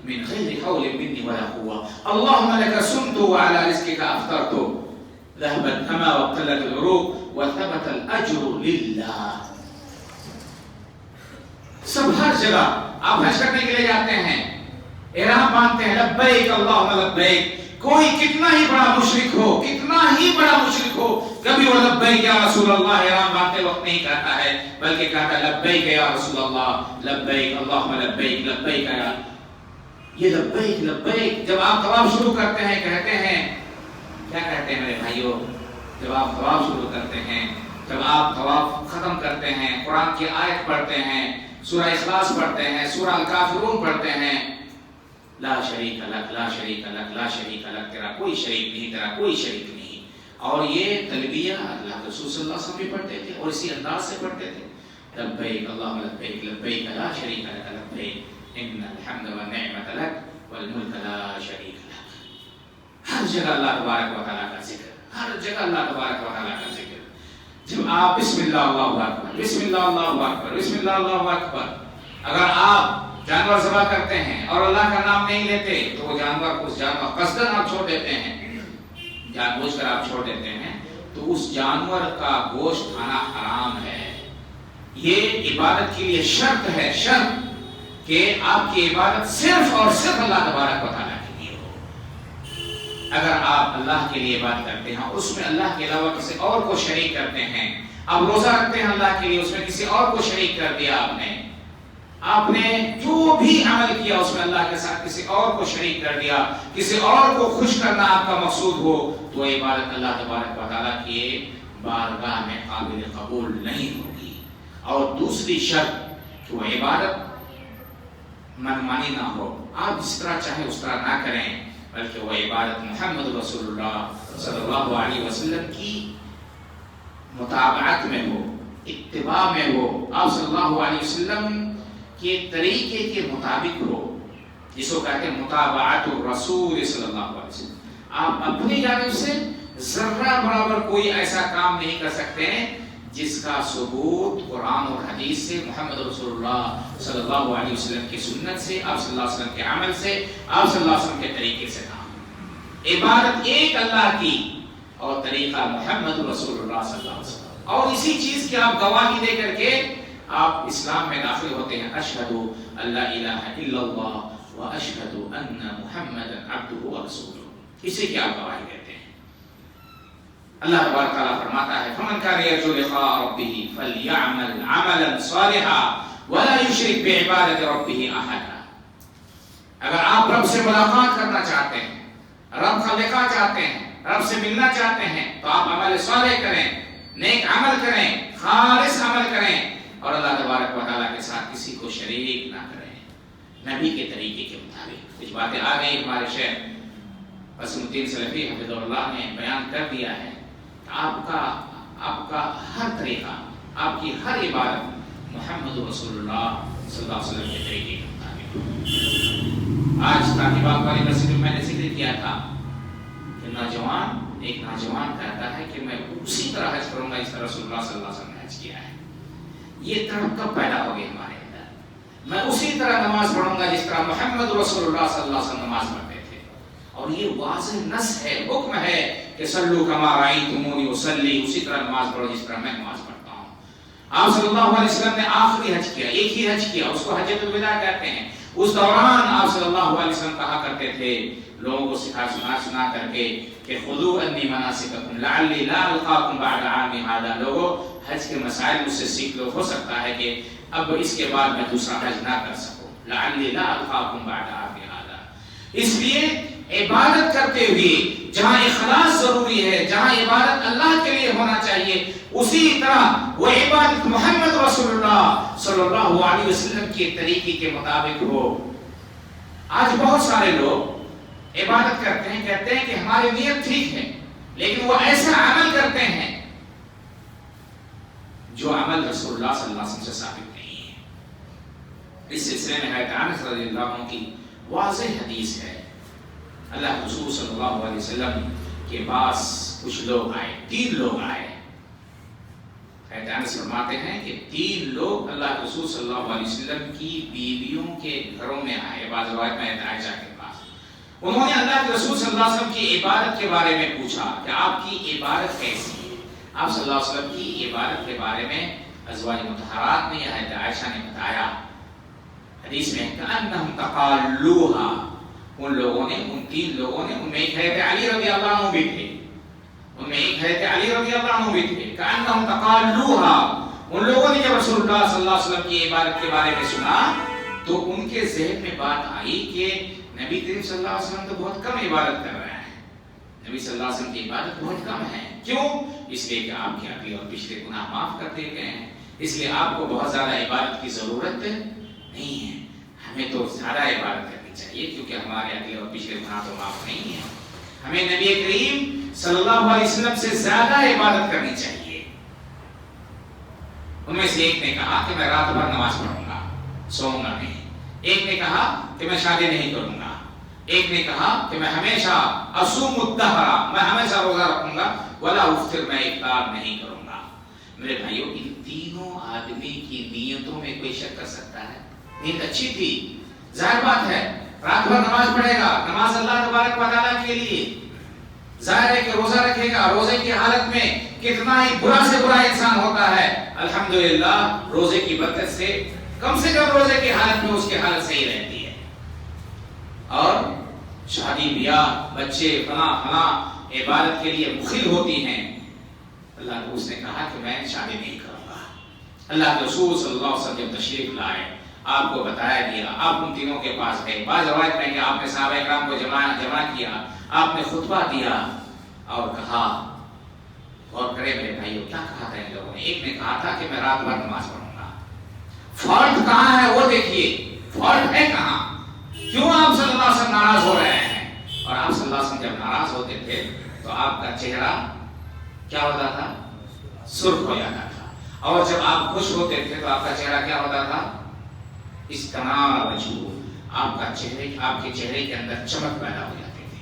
من غیر حول منی ولا قوة اللهم لك صمت وعلى رزقك افطرت ذهب الدم وابتلت العروق وثبت الاجر للہ. سب ہر جگہ آپ حج کرنے کے لیے جاتے ہیں، احرام باندھتے ہیں لبیک اللہم لبیک. کوئی کتنا ہی بڑا مشرک ہو، کتنا ہی بڑا مشرک ہو، کبھی وہ لبیک یا رسول اللہ احرام باندھتے وقت نہیں کہتا ہے، بلکہ کہتا ہے لبیک یا رسول اللہ، لبیک اللہم لبیک، لبیک یا یہ لبیک لبیک. جب آپ طواف شروع کرتے ہیں کہتے ہیں، کیا کہتے ہیں میرے بھائیوں؟ جب آپ طواف شروع کرتے ہیں، جب آپ طواف ختم کرتے ہیں، قرآن کی آیت پڑھتے ہیں، سورہ اخلاص پڑھتے ہیں، سورہ الکافرون پڑھتے ہیں، لا شریک لک لا شریک لک لا شریک لک، تیرا کوئی شریک نہیں، تیرا کوئی شریک نہیں. اور یہ تلبیہ اللہ کے رسول صلی اللہ علیہ وسلم بھی پڑھتے تھے اور اسی انداز سے پڑھتے تھے. لبیک اللہم لبیک لبیک لا شریک لک لبیک ان الحمد والنعمت لک والملک لا شریک لک. ہر جگہ اللہ تبارک و تعالیٰ کا ذکر، ہر جگہ اللہ تبارک و تعالیٰ کا ذکر. جب آپ بسم اللہ اللہ اکبر، بسم اللہ اللہ اکبر، بسم اللہ اللہ اکبر، اگر آپ جانور ذبح کرتے ہیں اور اللہ کا نام نہیں لیتے تو وہ جانور، اس جانور قصداً آپ چھوڑ دیتے ہیں، جان بوجھ کر آپ چھوڑ دیتے ہیں، تو اس جانور کا گوشت کھانا حرام ہے. یہ عبادت کے لیے شرط ہے، شرط کہ آپ کی عبادت صرف اور صرف اللہ تبارک و تعالیٰ کے لیے ہو. اگر آپ اللہ کے لیے عبادت کرتے ہیں، اس میں اللہ کے علاوہ کسی اور کو شریک کرتے ہیں، آپ روزہ رکھتے ہیں اللہ کے لیے، اس میں کسی اور کو شریک کر دیا آپ نے جو بھی عمل کیا اس میں اللہ کے ساتھ کسی اور کو شریک کر دیا، کسی اور کو خوش کرنا آپ کا مقصود ہو، تو عبادت اللہ تبارک و تعالیٰ کی بارگاہ میں قابل قبول نہیں ہوگی. اور دوسری شرط کہ وہ عبادت منمانی نہ ہو، آپ جس طرح چاہیں اس طرح نہ کریں، بلکہ وہ عبادت محمد رسول اللہ صلی اللہ علیہ وسلم کی مطابعت میں ہو، اتباع میں ہو، آپ صلی اللہ علیہ وسلم کے طریقے کے مطابق ہو، جس کو کہتے ہیں متابعت الرسول صلی اللہ علیہ وسلم. آپ اپنی جانب سے ذرہ برابر کوئی ایسا کام نہیں کر سکتے جس کا ثبوت قرآن اور حدیث سے، محمد رسول اللہ صلی اللہ علیہ وسلم کی سنت سے، آپ صلی اللہ علیہ وسلم کے عمل سے، آپ صلی اللہ علیہ وسلم کے طریقے سے نہ ہو. عبادت ایک اللہ کی اور طریقہ محمد رسول اللہ صلی اللہ علیہ وسلم، اور اسی چیز کی آپ گواہی دے کر کے آپ اسلام میں داخل ہوتے ہیں. اشہد ان لا الہ الا اللہ و اشہد ان محمدا عبدہ ورسولہ، اسی کی آپ گواہی دیتے ہیں. اللہ تبارک تعالیٰ فرماتا ہے فمن کان یرجو لقاء ربہ فلیعمل عملا صالحا ولا یشرک بعبادۃ ربہ احدا. اگر آپ رب سے ملاقات کرنا چاہتے ہیں، رب کا لقاء چاہتے ہیں، رب سے ملنا چاہتے ہیں، تو آپ عمل صالح کریں، نیک عمل کریں، خالص عمل کریں، اور اللہ تبارک و تعالیٰ کے ساتھ کسی کو شریک نہ کریں، نبی کے طریقے کے مطابق. کچھ باتیں آ گئی ہمارے شیخ قاسم الدین سلفی حفظہ اللہ نے بیان کر دیا ہے کہ آپ کا ہر طریقہ، آپ کی ہر عبادت محمد رسول اللہ صلی اللہ علیہ وسلم کے طریقے کے مطابق. آج تاکیباغ والی مسجد میں نے ذکر کیا تھا کہ ایک نوجوان کہتا ہے کہ میں اسی طرح حج کروں گا جس طرح رسول اللہ صلی اللہ علیہ وسلم نے حج کیا ہے. یہ طرح کب پیدا ہو گئی ہمارے اندر؟ میں اسی طرح نماز پڑھوں گا جس طرح محمد رسول اللہ صلی اللہ علیہ وسلم نماز پڑھتے تھے. اور یہ واضح نص ہے، حکم ہے کہ صلو کما رأیتمونی اصلی، اسی طرح نماز پڑھو جس طرح میں نماز پڑھتا ہوں۔ آپ صلی اللہ علیہ وسلم نے آخری حج کیا، ایک ہی حج کیا، اس کو حجۃ الوداع کہتے ہیں۔ اس دوران آپ صلی اللہ علیہ وسلم کہا کرتے تھے لوگوں کو سنا کر کے کہ خذوا انی مناسککم لعلی لا القاکم بعد عامی ھذا، لوگوں حج کے مسائل مجھ سے سیکھ لو، ہو سکتا ہے کہ اب اس کے بعد میں دوسرا حج نہ کر سکوں، لعلی لا القاکم بعد عامی ھذا۔ اس لیے عبادت کرتے ہوئے جہاں اخلاص ضروری ہے، جہاں عبادت اللہ کے لیے ہونا چاہیے، اسی طرح وہ عبادت محمد رسول اللہ صلی اللہ علیہ وسلم کے طریقے کے مطابق ہو۔ آج بہت سارے لوگ عبادت کرتے ہیں، کہتے ہیں کہ ہماری نیت ٹھیک ہے، لیکن وہ ایسا عمل کرتے ہیں جو عمل رسول اللہ صلی اللہ علیہ وسلم سے ثابت نہیں ہے۔ اس سلسلے میں حضرت انس رضی اللہ عنہ کی واضح حدیث ہے، اللہ رسول صلی اللہ علیہ وسلم کے پاس کچھ لوگ آئے، 3 لوگ آئے۔ حضرت انس فرماتے ہیں کہ 3 لوگ اللہ رسول صلی اللہ علیہ وسلم کی بیویوں کے گھروں میں آئے، بعض روایت میں عائشہ کے پاس۔ انہوں نے اللہ کے رسول صلی اللہ علیہ وسلم کی عبادت کے بارے میں پوچھا کہ آپ کی عبادت کیسی ہے۔ آپ صلی اللہ علیہ وسلم کی عبادت کے بارے میں ازواج مطہرات نے، حضرت عائشہ نے بتایا، حدیث میں کأنہم تقالوہا، ان لوگوں نے، ان 3 لوگوں نے، ان میں ایک حضرت علی رضی اللہ عنہ بھی تھے، ان میں ایک حضرت علی رضی اللہ عنہ بھی تھے، کأنہم تقالوہا، ان لوگوں نے جب رسول اللہ صلی اللہ علیہ وسلم کی عبادت کے بارے میں سنا تو ان کے ذہن میں بات آئی کہ نبی کریم صلی اللہ علیہ وسلم تو بہت کم عبادت کر رہے ہیں، نبی صلی اللہ علیہ وسلم کی عبادت بہت کم ہے، کیوں؟ اس لیے کہ آپ کے اگلے اور پچھلے گناہ معاف کر دیے گئے ہیں، اس لیے آپ کو بہت زیادہ عبادت کی ضرورت نہیں ہے، ہمیں تو زیادہ عبادت کرنی چاہیے کیونکہ ہمارے اگلے اور پچھلے گناہ تو معاف نہیں ہیں، ہمیں نبی کریم صلی اللہ علیہ وسلم سے زیادہ عبادت کرنی چاہیے۔ ان میں سے ایک نے کہا کہ میں رات بھر نماز پڑھوں گا، سوؤں گا نہیں، ایک نے کہا کہ میں شادی نہیں کروں گا، ایک نے کہا کہ میں ہمیشہ اصوم الدہر، میں ہمیشہ روزہ رکھوں گا، ولا افطر، میں افطار نہیں کروں گا۔ میرے بھائیوں، ان تینوں آدمی کی نیتوں میں کوئی شک کر سکتا ہے؟ نیت اچھی تھی، ظاہر بات ہے رات بھر نماز پڑھے گا، نماز اللہ تبارک و تعالیٰ کے لیے، ظاہر ہے کہ روزہ رکھے گا، روزے کی حالت میں کتنا ہی برا سے برا انسان ہوتا ہے، الحمدللہ روزے کی برکت سے کم روزے کی حالت میں اس کی حالت صحیح رہتی ہے، اور شادی بیاہ، بچے، فلاں عبادت کے لیے مخل ہوتی ہیں۔ اللہ کو اس نے کہا کہ میں شادی نہیں کروں گا۔ اللہ کے رسول صلی اللہ علیہ وسلم جب تشریف لائے، آپ کو بتایا گیا، آپ ان تینوں کے پاس گئے، بعض روایت میں کہ آپ نے صحابہ اکرام کو جمع کیا، آپ نے خطبہ دیا اور کہا، غور کرے میرے بھائیوں کیا کہا تھا ان لوگوں نے؟ ایک نے کہا تھا کہ میں رات بھر نماز پڑھوں گا، فالٹ کہاں ہے وہ دیکھیے، فالٹ ہے کہاں؟ کیوں آپ صلی اللہ علیہ وسلم ناراض ہو رہے ہیں؟ اور آپ صلی اللہ علیہ وسلم جب ناراض ہوتے تھے تو آپ کا چہرہ کیا ہوتا تھا؟ سرخ ہو جاتا تھا، اور جب آپ خوش ہوتے تھے تو آپ کا چہرہ کیا ہوتا تھا؟ استنار وجوہ، آپ کے چہرے کے اندر چمک پیدا ہو جاتی تھی،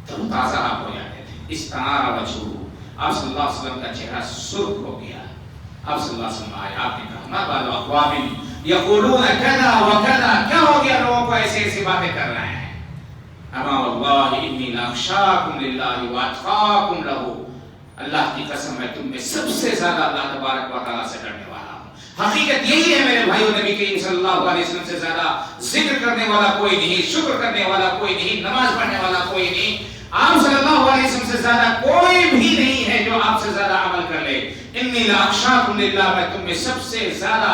تر و تازہ آپ ہو جاتے تھے، استنار وجوہ، آپ صلی اللہ علیہ وسلم کا چہرہ سرخ ہو گیا۔ آپ صلی اللہ علیہ وسلم آئے، آپ نے کہا ما بال اقوام یقولون کذا وکذا، کیا ہو گیا لوگوں کو ایسی ایسی باتیں کر رہے ہیں؟ اما واللہ انی لاخشاکم للہ واتقاکم لہ، اللہ کی قسم میں تم میں سب سے زیادہ اللہ تبارک و تعالیٰ سے ڈرنے والا ہوں۔ حقیقت یہی ہے میرے بھائیوں، نبی کریم صلی اللہ علیہ وسلم سے زیادہ ذکر کرنے والا کوئی نہیں، شکر کرنے والا کوئی نہیں، نماز پڑھنے والا کوئی نہیں، آپ صلی اللہ علیہ وسلم سے زیادہ کوئی بھی نہیں ہے جو آپ سے زیادہ عمل کر لے۔ انی لاخشاکم للہ، میں تم میں سب سے زیادہ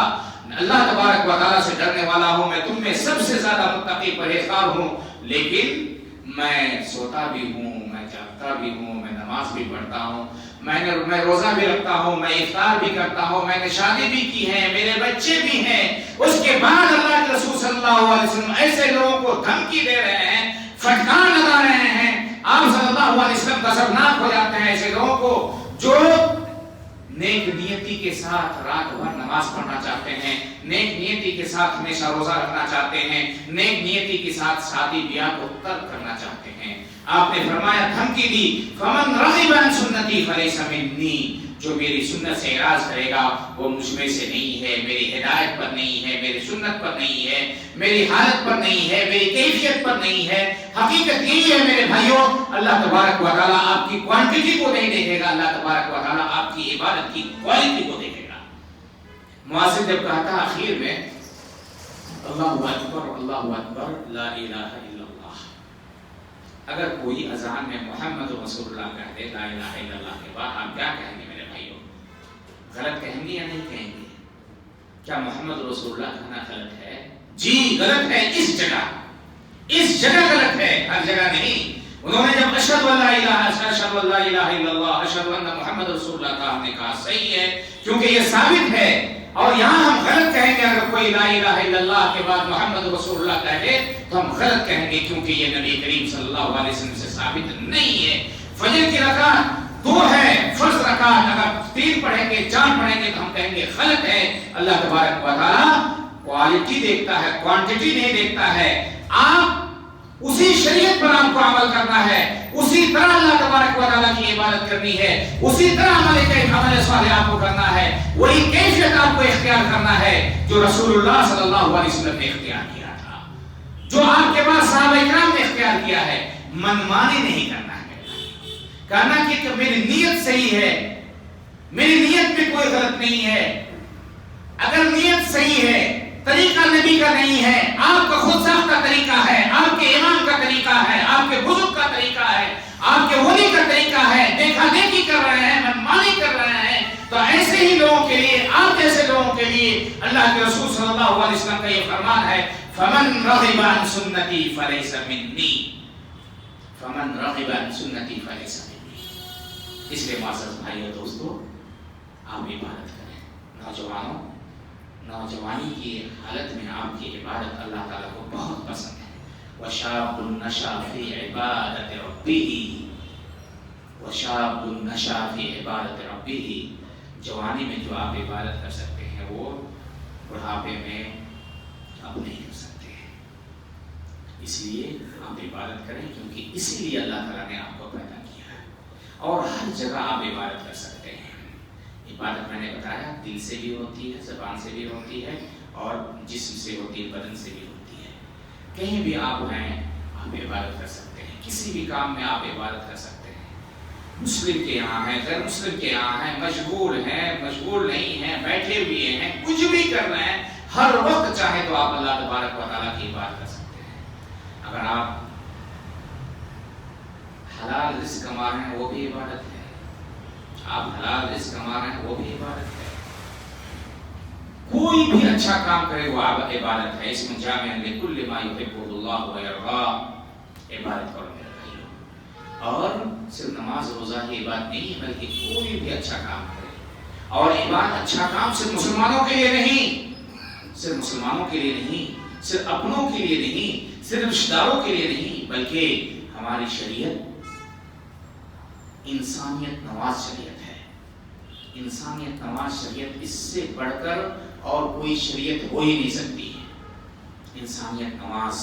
اللہ تبارک و تعالیٰ سے ڈرنے والا ہوں، میں تم میں سب سے زیادہ متقی پرہیزگار ہوں، لیکن میں سوتا بھی ہوں، میں جاگتا بھی ہوں، میں نماز بھی پڑھتا ہوں، میں روزہ بھی رکھتا ہوں، میں افطار بھی کرتا ہوں، میں نے شادی بھی کی ہے، میرے بچے بھی ہیں۔ اس کے بعد اللہ کے رسول صلی اللہ علیہ وسلم ایسے لوگوں کو دھمکی دے رہے ہیں، فٹکار لگا رہے ہیں، آپ صلی اللہ علیہ وسلم غضبناک ہو جاتے ہیں ایسے لوگوں کو جو نیک نیتی کے ساتھ رات بھر نماز پڑھنا چاہتے ہیں، نیک نیتی کے ساتھ ہمیشہ روزہ رکھنا چاہتے ہیں، نیک نیتی کے ساتھ شادی بیاہ کو ترک کرنا چاہتے ہیں۔ آپ نے فرمایا دھمکی دی فمن رغب عن سنتی فلیس منی، جو میری سنت سے اعراض کرے گا وہ مجھ میں سے نہیں ہے، میری ہدایت پر نہیں ہے، میری سنت پر نہیں ہے، میری حالت پر نہیں ہے، میری کیفیت پر نہیں ہے۔ حقیقت یہی ہے میرے بھائیوں، اللہ تبارک و تعالیٰ آپ کی کوانٹٹی کو نہیں دیکھے گا، اللہ تبارک و تعالیٰ آپ کی عبادت کی کوالٹی کو دیکھے گا۔ مؤذن جب کہا تھا آخر میں اللہ اکبر اللہ اکبر لا الہ الا اللہ، اگر کوئی اذان میں محمد رسول اللہ کہہ دے لا الہ الا اللہ کے بعد، آپ کیا کہیں گے میرے بھائیوں؟ غلط کہیں گے یا نہیں کہیں گے؟ کیا محمد رسول اللہ کہنا غلط ہے؟ جی غلط ہے، اس جگہ غلط ہے، ہر جگہ نہیں۔ انہوں نے جب اشہد ان لا الہ الا اللہ اشہد ان محمد رسول اللہ کا ہم نے کہا صحیح ہے، کیونکہ یہ ثابت ہے۔ اور یہاں ہم غلط کہیں گے اگر کوئی لا الہ الا اللہ کے بعد محمد رسول اللہ کہہ دے تو ہم غلط کہیں گے، کیونکہ یہ نبی کریم صلی اللہ علیہ وسلم سے ثابت نہیں ہے۔ فجر کی رکعت 2 ہے، فرض رکعت اگر 3 پڑھیں گے 4 پڑھیں گے تو ہم کہیں گے غلط ہے۔ اللہ تبارک و تعالیٰ کوالٹی دیکھتا ہے، کوانٹٹی نہیں دیکھتا ہے۔ آپ اسی شریعت پر آپ کو عمل کرنا ہے، اسی طرح اللہ تبارک و تعالیٰ کی عبادت کرنی ہے، اسی طرح عمل صالح آپ کو کرنا ہے، وہی کیفیت آپ کو اختیار کرنا ہے جو رسول اللہ صلی اللہ علیہ وسلم نے اختیار کیا تھا، جو آپ کے پاس صحابہ کرام نے اختیار کیا ہے۔ منمانی نہیں کرنا ہے، کہنا کہ میری نیت صحیح ہے، میری نیت میں کوئی غلط نہیں ہے۔ اگر نیت صحیح ہے، طریقہ نبی کا نہیں ہے، آپ کا خود ساختہ طریقہ ہے، آپ کے امام کا طریقہ ہے، آپ کے بزرگ کا طریقہ ہے، آپ کے ولی کا طریقہ ہے، دیکھا دیکھی کر رہے ہیں، منمانی کر رہے ہیں، تو ایسے ہی لوگوں کے لیے، آپ جیسے لوگوں کے لیے اللہ کے رسول صلی اللہ علیہ وسلم کا یہ فرمان ہے فمن رغب عن سنتی فلیس منی، فمن رغب عن سنتی فلیس منی۔ اس لیے معزز بھائیو دوستو، آپ عبادت کریں۔ نوجوانوں، نوجوانی کی حالت میں آپ کی عبادت اللہ تعالیٰ کو بہت پسند ہے۔ وَشَابٌ نَشَأَ فِي عِبَادَةِ رَبِّهِ، وَشَابٌ نَشَأَ فِي عِبَادَةِ رَبِّهِ، جوانی میں جو آپ عبادت کر سکتے ہیں وہ بڑھاپے میں آپ نہیں کر سکتے ہیں۔ اس لیے آپ عبادت کریں، کیونکہ اسی لیے اللہ تعالیٰ نے آپ کو پیدا کیا ہے، اور ہر جگہ آپ عبادت کر سکتے ہیں۔ عبادت میں نے بتایا دل سے بھی ہوتی ہے، زبان سے بھی ہوتی ہے، اور جسم سے ہوتی ہے، بدن سے بھی ہوتی ہے۔ کہیں بھی آپ ہیں آپ عبادت کر سکتے ہیں، کسی بھی کام میں آپ عبادت کر سکتے ہیں۔ مسلم کے یہاں ہیں، غیر مسلم کے یہاں ہیں، مشغول ہیں، مشغول نہیں ہیں، بیٹھے ہوئے ہیں، کچھ بھی کر رہے ہیں، ہر وقت چاہے تو آپ اللہ تبارک و تعالیٰ کی عبادت کر سکتے ہیں۔ اگر آپ حلال رزق کما رہے ہیں وہ بھی عبادت ہے، آپ حلال رزق کما رہے ہیں وہ بھی عبادت ہے۔ کوئی بھی اچھا کام کرے وہ عبادت ہے۔ اس میں جامع لکل ما یحبہ اللہ ویرضا، عبادت کرو میرے بھائیو۔ اور صرف نماز روزہ کی عبادت نہیں ہے، بلکہ کوئی بھی اچھا کام کرے، اور عبادت اچھا کام صرف مسلمانوں کے لیے نہیں، صرف مسلمانوں کے لیے نہیں، صرف اپنوں کے لیے نہیں، صرف رشتہ داروں کے لیے نہیں، بلکہ ہماری شریعت انسانیت نواز شریعت ہے۔ انسانیت نواز شریعت، اس سے بڑھ کر اور کوئی شریعت ہو ہی نہیں سکتی ہے۔ انسانیت نواز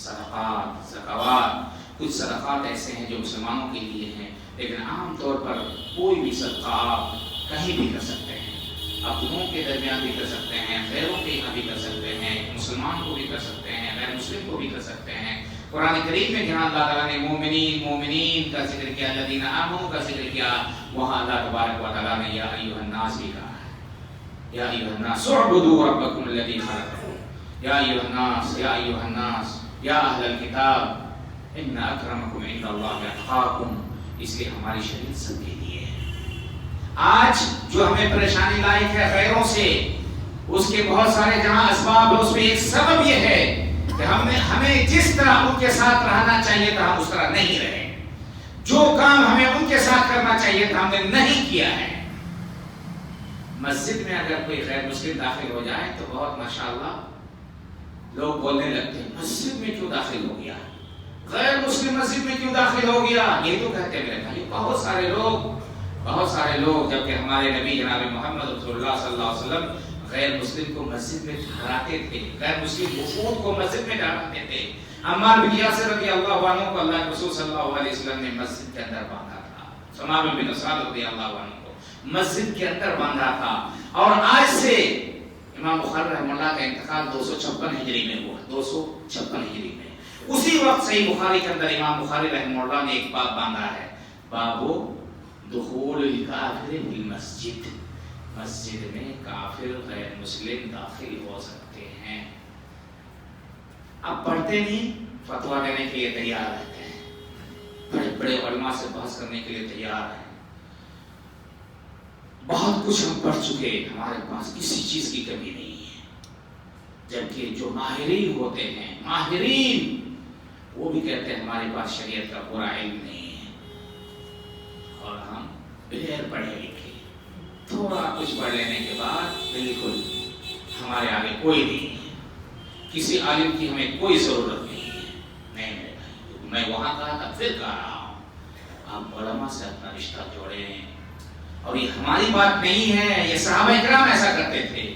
صدقات، زکوات، کچھ صدقات ایسے ہیں جو مسلمانوں کے لیے ہیں، لیکن عام طور پر کوئی بھی صدقہ آپ کہیں بھی کر سکتے ہیں، اپنوں کے درمیان بھی کر سکتے ہیں، غیروں کے یہاں بھی کر سکتے ہیں، مسلمان کو بھی کر سکتے ہیں، غیر مسلم کو بھی کر سکتے ہیں۔ قرآن کریم میں جہاں اللہ تعالیٰ نے مومنین کا ذکر کیا، الذین آمنوا کا ذکر کیا، وہاں اللہ تبارک و تعالیٰ نے یا ایھا الناس بھی کہا ہے۔ یا ایھا الناس اعبدوا ربکم الذی خلقکم، یا ایھا الناس، یا ایھا الناس، یا اہل الکتاب ان اکرمکم عند اللہ اتقاکم۔ اس لیے ہماری شریعت سب کے لیے ہے۔ آج جو ہمیں پریشانی لاحق ہے غیروں سے، اس کے بہت سارے جہاں اسباب ہے، اس میں ایک سبب یہ ہے کہ ہمیں جس طرح ان کے ساتھ رہنا چاہیے تھا ہم اس طرح نہیں رہے، جو کام ہمیں ان کے ساتھ کرنا چاہیے تھا ہم نے نہیں کیا ہے۔ مسجد میں اگر کوئی غیر مسلم داخل ہو جائے تو بہت ماشاءاللہ لوگ بولنے لگتے ہیں مسجد میں کیوں داخل ہو گیا، غیر مسلم مسجد میں کیوں داخل ہو گیا، یہ تو کہتے میرے بھائی بہت سارے لوگ، جبکہ ہمارے نبی جناب محمد رسول اللہ صلی اللہ علیہ وسلم غیر مسلم کو مسجد میں ٹھہراتے تھے، غیر مسلم وفود کو مسجد میں ٹھہراتے تھے، عمار بن یاسر رضی اللہ عنہ کو اللہ کے رسول صلی اللہ علیہ وسلم نے مسجد کے اندر باندھا تھا. سمام بن اسعد رضی اللہ عنہ کو مسجد کے اندر باندھا تھا. اور آج سے امام بخاری رحمہ اللہ کا انتقال 256 ہجری میں ہوا. 256 ہجری میں اسی وقت صحیح بخاری کے اندر امام بخاری رحمہ اللہ نے ایک باب باندھا ہے, باب دخول الکافر فی المسجد. مسجد میں کافر غیر مسلم داخل ہو سکتے ہیں. اب پڑھتے نہیں, فتویٰ دینے کے لیے تیار رہتے ہیں, بڑے بڑے علماء سے بحث کرنے کے لیے تیار ہیں. بہت کچھ ہم پڑھ چکے, ہمارے پاس کسی چیز کی کمی نہیں ہے. جبکہ جو ماہرین ہوتے ہیں, ماہرین, وہ بھی کہتے ہیں ہمارے پاس شریعت کا پورا علم نہیں ہے, اور ہم بغیر پڑھے لکھے تھوڑا کچھ پڑھ لینے کے بعد بالکل ہمارے آگے کوئی نہیں ہے, کسی عالم کی ہمیں کوئی ضرورت نہیں ہے. نہیں میرے بھائی, میں وہاں کہا تھا پھر کہہ رہا ہوں, آپ علماء سے اپنا رشتہ جوڑیں. اور یہ ہماری بات نہیں ہے, یہ صحابہ کرام ایسا کرتے تھے.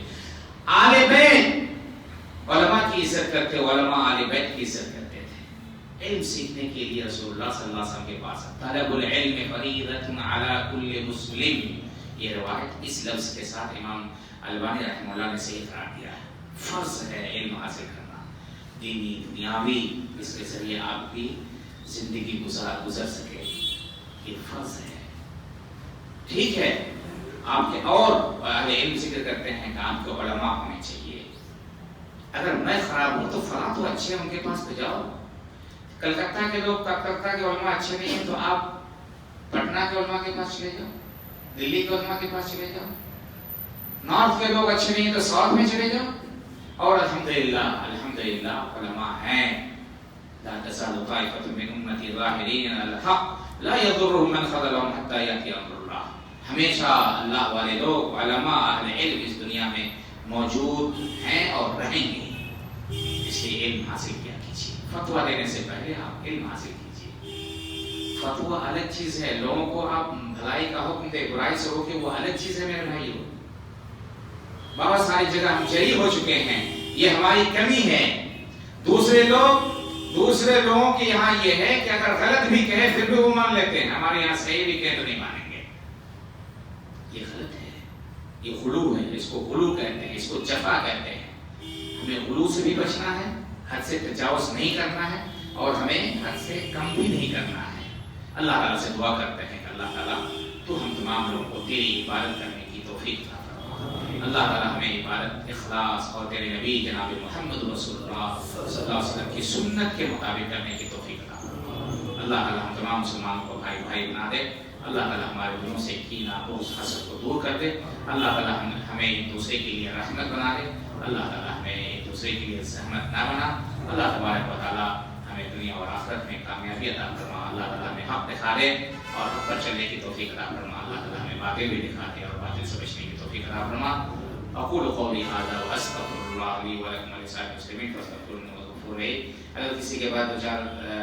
آل بیت علماء کی عزت کرتے, علماء آل بیت کی عزت کرتے تھے. علم سیکھنے کے لیے رسول اللہ صلی اللہ علیہ وسلم کے پاس طلب العلم فریضۃ علی کل مسلم, یہ روایت اس لفظ کے ساتھ امام البانی رحمہ اللہ نے صحیح قرار دیا ہے. فرض ہے علم حاصل کرنا, دینی دنیاوی, اس کے ذریعے آپ کی زندگی گزر سکے, یہ فرض ہے. ٹھیک ہے, آپ کے اور اہل علم ذکر کرتے ہیں کہ آپ کو علماء ہونے چاہیے. اگر میں خراب ہوں تو فلاں تو اچھے ہیں, ان کے پاس تو جاؤ. کلکتہ کے لوگ, کلکتہ کے علماء اچھے نہیں ہیں تو آپ پٹنہ کے علماء کے پاس چلے جاؤ, دلی کے علماء کے پاس چلے جاؤ. نارتھ کے لوگ اچھے نہیں ہیں تو ساؤتھ میں چلے جاؤ. اور الحمدللہ الحمدللہ علماء ہیں. لا تزال طائفة من امتی ظاہرین علی الحق لا یضرهم من خذلهم حتی یأتی امر اللہ. ہمیشہ اللہ والے لوگ, علماء, اہل علم اس دنیا میں موجود ہیں اور رہیں گے. اس لیے علم حاصل کیا کیجیے. فتویٰ دینے سے پہلے آپ علم حاصل کیجیے. فتویٰ الگ چیز ہے, لوگوں کو آپ بھلائی کا حکم دے, برائی سے روکے, وہ الگ چیز ہے میرے بھائیو. بہت ساری جگہ ہم جری ہو چکے ہیں, یہ ہماری کمی ہے. دوسرے لوگوں کے یہاں یہ ہے کہ اگر غلط بھی کہے پھر بھی وہ مان لیتے ہیں. ہمارے یہاں صحیح بھی کہے تو نہیں مانیں گے. یہ غلط ہے, یہ غلو ہے. اس کو غلو کہتے ہیں, اس کو جفا کہتے ہیں. ہمیں غلو سے بھی بچنا ہے, حد سے تجاوز نہیں کرنا ہے, اور ہمیں حد سے کم بھی نہیں کرنا ہے. اللہ تعالیٰ سے دعا کرتے ہیں کہ اللہ تعالیٰ تو ہم تمام لوگوں کو تیری عبادت کرنے کی توفیق عطا فرما. اللہ تعالیٰ ہمیں عبادت, اخلاص اور تیرے نبی جناب محمد رسول اللہ صلی اللہ علیہ وسلم کی سنت کے مطابق کرنے کی توفیق عطا فرما. اللہ تعالیٰ ہم تمام مسلمانوں کو بھائی بھائی بنا دے. اللہ تعالیٰ ہمارے دلوں سے کینہ, بغض, حسد کو دور کر دے. اللہ تعالیٰ ہمیں ایک دوسرے کے لیے رحمت بنا دے. اللہ تعالیٰ ہمیں ایک دوسرے کے لیے زحمت نہ بنا. اللہ تبارک و تعالیٰ ہمیں دنیا اور آخرت میں کامیابی عطا فرما. اللہ تعالیٰ ہمیں حق دکھا دے اور حق پر چلنے کی توفیق عطا فرما. اللہ تعالیٰ ہمیں باطل بھی دکھا دے اور باطل سے بچنے کی توفیق عطا فرما. اقول قولی ھذا واستغفر اللہ لی ولکم ولسائر المسلمین فاستغفروہ انہ هو الغفور الرحیم. اگر کسی کے بعد 2-4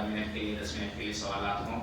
منٹ کے لیے, 10 منٹ کے لیے سوالات ہوں